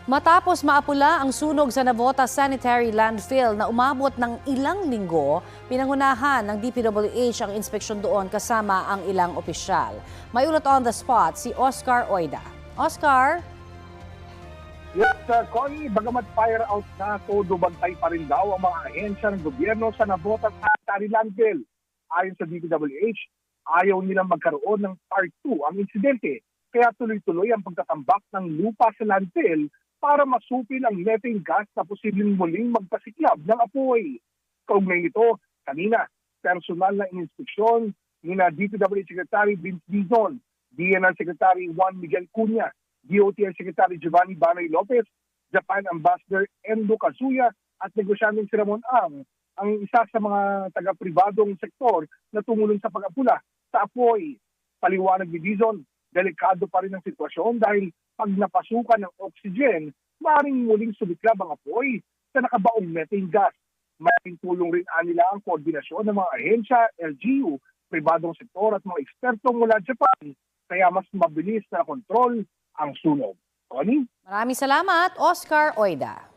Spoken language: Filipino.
Matapos maapula ang sunog sa Navota Sanitary Landfill na umabot ng ilang linggo, pinangunahan ng DPWH ang inspeksyon doon kasama ang ilang opisyal. May ulat on the spot si Oscar Oida. Oscar? Yes, Connie, bagamat fire out na, todo bantay pa rin daw ang mga ahensya ng gobyerno sa Navota Sanitary Landfill. Ayon sa DPWH, ayaw nilang magkaroon ng part 2 ang insidente, kaya tuloy-tuloy ang pagtatambak ng lupa sa landfill para masupil ang methane gas na posibleng muling magpasiklab ng apoy. Kaugnay nito, kanina, personal na inspeksyon ni DPWH Secretary Vince Dizon, DNR Secretary Juan Miguel Cunha, DOTR Secretary Giovanni Banoy Lopez, Japan Ambassador Endo Kazuya at negosyanteng si Ramon ang isa sa mga taga-pribadong sektor na tumulong sa pag-apula sa apoy. Paliwanag ni Dizon, delikado pa rin ang sitwasyon dahil pag napasukan ng oxygen, maaaring muling sumiklab ang apoy sa nakabaong methane gas. Malaking tulong rin nila ang koordinasyon ng mga ahensya, LGU, pribadong sektor at mga eksperto mula Japan, kaya mas mabilis na kontrol ang sunog. Connie? Maraming salamat, Oscar Oida.